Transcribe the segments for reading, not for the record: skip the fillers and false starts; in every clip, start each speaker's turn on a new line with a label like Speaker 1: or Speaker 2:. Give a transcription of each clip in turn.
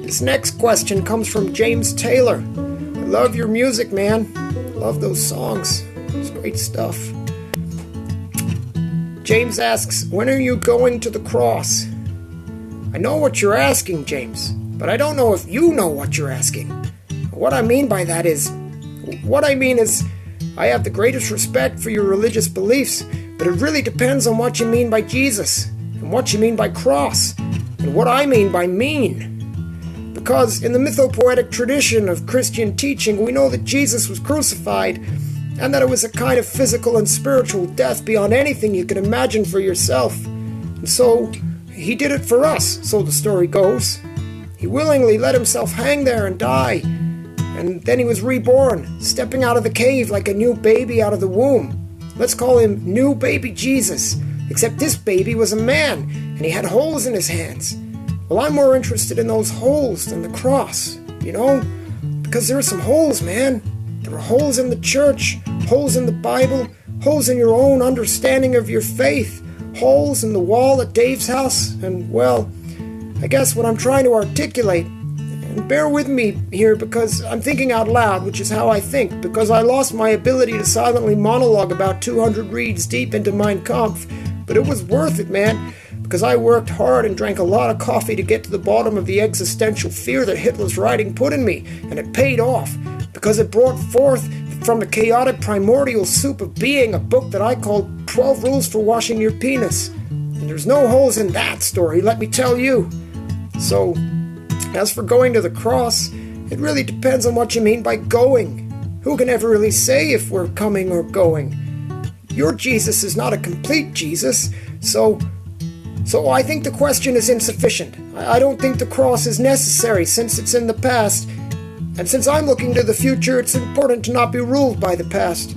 Speaker 1: This next question comes from James Taylor. I love your music, man. Love those songs. It's great stuff. James asks, when are you going to the cross? I know what you're asking, James, but I don't know if you know what you're asking. What I mean is, I have the greatest respect for your religious beliefs, but it really depends on what you mean by Jesus, and what you mean by cross, and what I mean by mean. Because in the mythopoetic tradition of Christian teaching, we know that Jesus was crucified, and that it was a kind of physical and spiritual death beyond anything you can imagine for yourself. And so, he did it for us, so the story goes. He willingly let himself hang there and die, and then he was reborn, stepping out of the cave like a new baby out of the womb. Let's call him New Baby Jesus, except this baby was a man, and he had holes in his hands. Well, I'm more interested in those holes than the cross, because there are some holes, man. There are holes in the church, holes in the Bible, holes in your own understanding of your faith, holes in the wall at Dave's house, and, well, I guess what I'm trying to articulate, and bear with me here because I'm thinking out loud, which is how I think, because I lost my ability to silently monologue about 200 reads deep into Mein Kampf, but it was worth it, man, because I worked hard and drank a lot of coffee to get to the bottom of the existential fear that Hitler's writing put in me, and it paid off, because it brought forth from the chaotic primordial soup of being a book that I called 12 Rules for Washing Your Penis. And there's no holes in that story, let me tell you. So, as for going to the cross, it really depends on what you mean by going. Who can ever really say if we're coming or going? Your Jesus is not a complete Jesus, so I think the question is insufficient. I don't think the cross is necessary since it's in the past. And since I'm looking to the future, it's important to not be ruled by the past.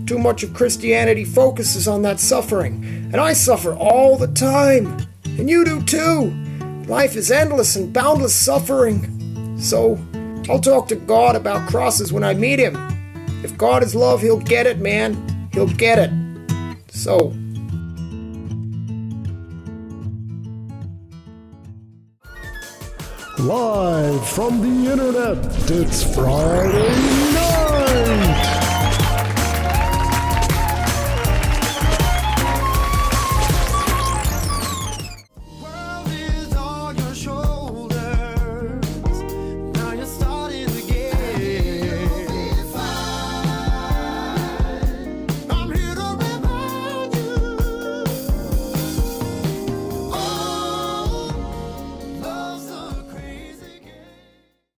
Speaker 1: Too much of Christianity focuses on that suffering, and I suffer all the time. And you do too. Life is endless and boundless suffering. So, I'll talk to God about crosses when I meet him. If God is love, he'll get it, man. He'll get it. So...
Speaker 2: Live from the internet, it's Friday